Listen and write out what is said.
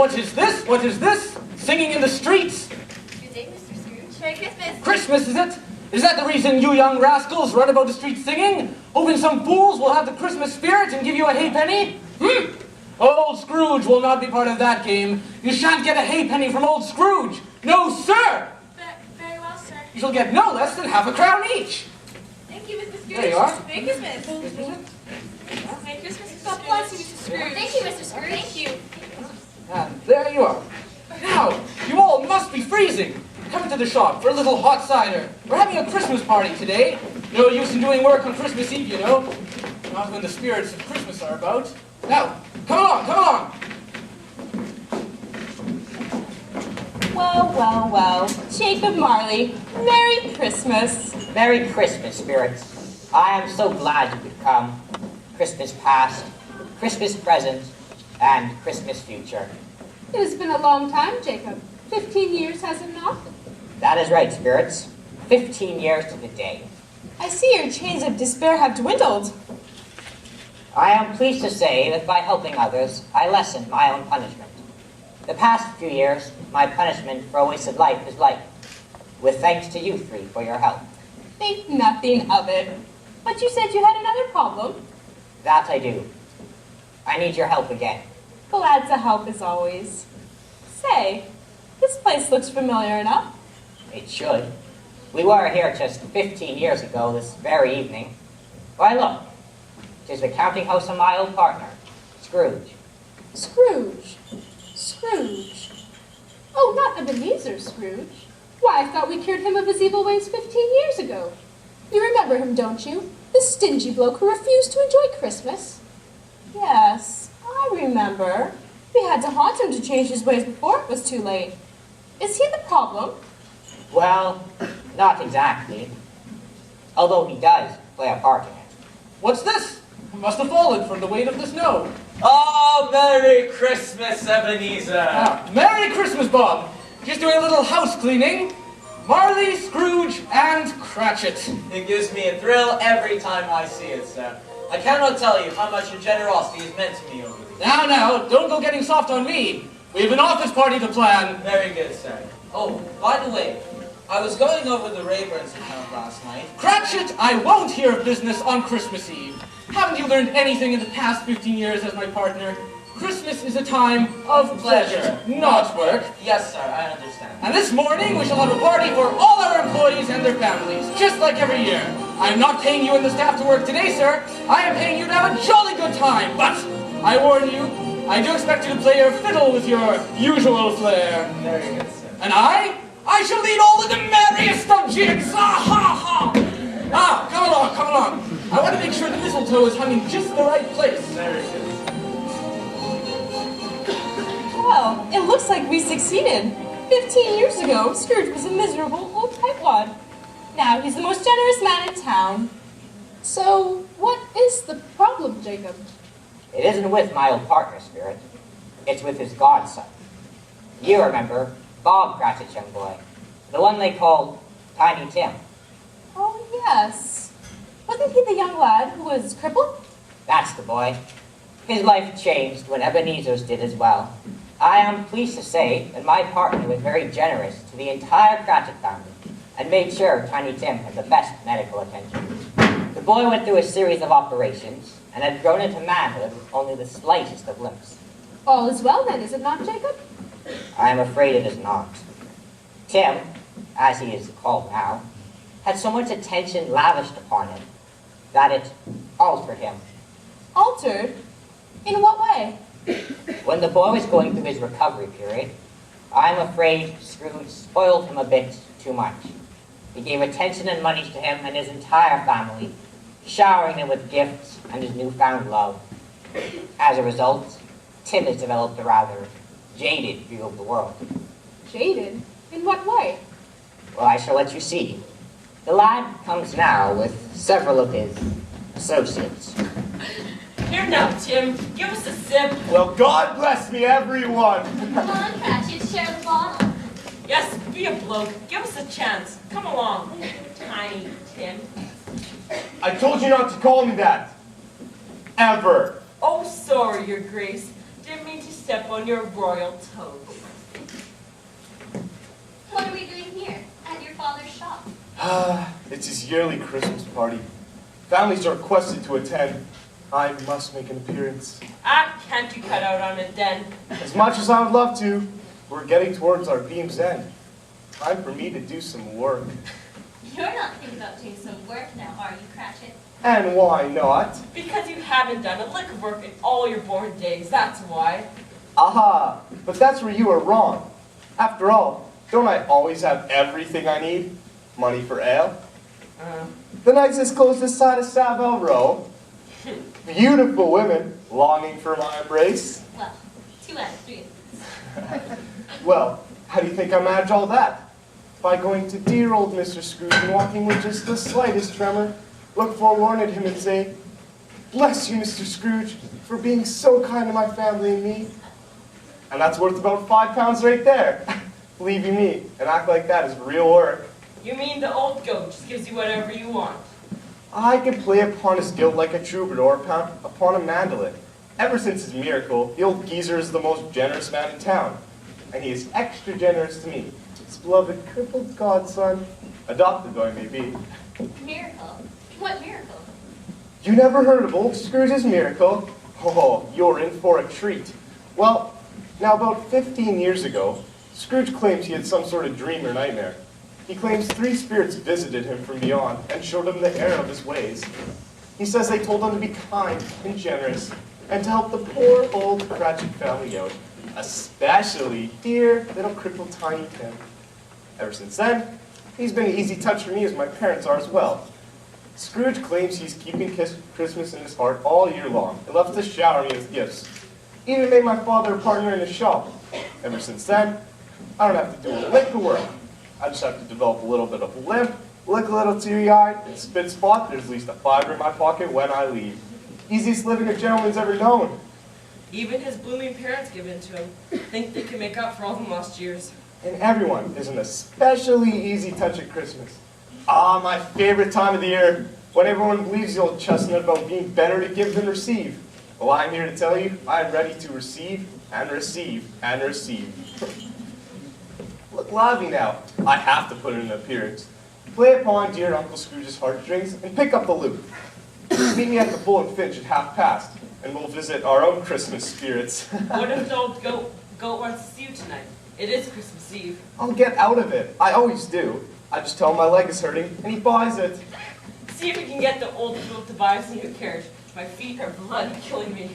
What is this? What is this? Singing in the streets? Good day, Mr. Scrooge. Merry Christmas. Christmas, is it? Is that the reason you young rascals run about the streets singing? Hoping some fools will have the Christmas spirit and give you a halfpenny? Old Scrooge will not be part of that game. You shan't get a halfpenny from old Scrooge. No, sir! Very well, sir. You shall get no less than half a crown each. Thank you, Mr. Scrooge. There you are. Merry Christmas. Merry Christmas. God bless you, Mr. Scrooge. Thank you, Mr. Scrooge. Thank you. And there you are. Now, you all must be freezing. Come into the shop for a little hot cider. We're having a Christmas party today. No use in doing work on Christmas Eve, you know. Not when the spirits of Christmas are about. Now, come along, come along. Well, well, well. Jacob Marley, Merry Christmas. Merry Christmas, spirits. I am so glad you could come. Christmas past, Christmas present, and Christmas future. It has been a long time, Jacob. 15 years, has it not? That is right, spirits. 15 years to the day. I see your chains of despair have dwindled. I am pleased to say that by helping others, I lessen my own punishment. The past few years, my punishment for a wasted life is light, with thanks to you three for your help. Think nothing of it. But you said you had another problem. That I do. I need your help again. Glad to help as always. Say, this place looks familiar enough. It should. We were here just 15 years ago this very evening. Why, look. 'Tis the counting house of my old partner, Scrooge. Scrooge. Scrooge. Oh, not Ebenezer Scrooge. Why, I thought we cured him of his evil ways 15 years ago. You remember him, don't you? The stingy bloke who refused to enjoy Christmas. Yes, I remember. We had to haunt him to change his ways before it was too late. Is he the problem? Well, not exactly. Although he does play a part in it. What's this? It must have fallen from the weight of the snow. Oh, Merry Christmas, Ebenezer! Merry Christmas, Bob. Just doing a little house cleaning. Marley, Scrooge, and Crachit. It gives me a thrill every time I see it, sir. I cannot tell you how much your generosity has meant to me over the years. Now, don't go getting soft on me. We have an office party to plan. Very good, sir. Oh, by the way, I was going over the Rayburn's account last night. Crachit, I won't hear of business on Christmas Eve. Haven't you learned anything in the past 15 years as my partner? Christmas is a time of pleasure, not work. Yes, sir, I understand. And this morning we shall have a party for all our employees and their families, just like every year. I'm not paying you and the staff to work today, sir. I am paying you to have a jolly good time, but I warn you, I do expect you to play your fiddle with your usual flair. Very good, sir. And I shall lead all in the merriest of jigs. Come along, come along. I want to make sure the mistletoe is hung in just the right place. Very good. Well, it looks like we succeeded. 15 years ago, Scrooge was a miserable old tightwad. Now he's the most generous man in town. So, what is the problem, Jacob? It isn't with my old partner, Spirit. It's with his godson. You remember Bob Cratchit's young boy, the one they called Tiny Tim. Oh, yes. Wasn't he the young lad who was crippled? That's the boy. His life changed when Ebenezer's did as well. I am pleased to say that my partner was very generous to the entire Crachit family, and made sure Tiny Tim had the best medical attention. The boy went through a series of operations and had grown into manhood with only the slightest of limps. All is well then, is it not, Jacob? I am afraid it is not. Tim, as he is called now, had so much attention lavished upon him that it altered him. Altered? In what way? When the boy was going through his recovery period, I am afraid Scrooge spoiled him a bit too much. He gave attention and money to him and his entire family, showering him with gifts and his newfound love. As a result, Tim has developed a rather jaded view of the world. Jaded? In what way? Well, I shall let you see. The lad comes now with several of his associates. Here now, Tim. Give us a sip. Well, God bless me, everyone. Come on, Crachit, share the bottle. Yes, be a bloke. Give us a chance. Come along, Tiny Tim. I told you not to call me that. Ever. Oh, sorry, Your Grace. Didn't mean to step on your royal toes. What are we doing here, at your father's shop? It's his yearly Christmas party. Families are requested to attend. I must make an appearance. Ah, can't you cut out on it then? As much as I would love to, we're getting towards our beam's end. Time for me to do some work. You're not thinking about doing some work now, are you, Crachit? And why not? Because you haven't done a lick of work in all your born days, that's why. Aha! But that's where you are wrong. After all, don't I always have everything I need? Money for ale? The nicest clothes this side of Savile Row? Beautiful women longing for my embrace? Well, 2 out of 3. Well, how do you think I manage all that? By going to dear old Mr. Scrooge and walking with just the slightest tremor, look forlorn at him and say, "Bless you, Mr. Scrooge, for being so kind to my family and me." And that's worth about £5 right there. Believe you me, and act like that is real work. You mean the old goat just gives you whatever you want? I can play upon his guilt like a troubadour upon a mandolin. Ever since his miracle, the old geezer is the most generous man in town. And he is extra generous to me, his beloved crippled godson, adopted though I may be. Miracle? What miracle? You never heard of old Scrooge's miracle? Oh, you're in for a treat. Well, now about 15 years ago, Scrooge claims he had some sort of dream or nightmare. He claims 3 spirits visited him from beyond and showed him the error of his ways. He says they told him to be kind and generous and to help the poor old Crachit family out, especially dear little crippled Tiny Tim. Ever since then, he's been an easy touch for me as my parents are as well. Scrooge claims he's keeping Christmas in his heart all year long and loves to shower me with gifts. Even made my father a partner in his shop. Ever since then, I don't have to do a lick of work. I just have to develop a little bit of a limp, look a little teary-eyed, and spit spot there's at least a $5 in my pocket when I leave. Easiest living a gentleman's ever known. Even his blooming parents give in to him. Think they can make up for all the lost years. And everyone is an especially easy touch at Christmas. Ah, my favorite time of the year, when everyone believes the old chestnut about being better to give than receive. Well, I'm here to tell you, I'm ready to receive and receive and receive. Look lively now. I have to put in an appearance. Play upon dear Uncle Scrooge's heartstrings and pick up the loot. Meet me at the Bull and Finch at 5:30, and we'll visit our own Christmas spirits. What if the old goat wants to see you tonight? It is Christmas Eve. I'll get out of it. I always do. I just tell him my leg is hurting, and he buys it. See if you can get the old goat to buy us a new carriage. My feet are bloody killing me.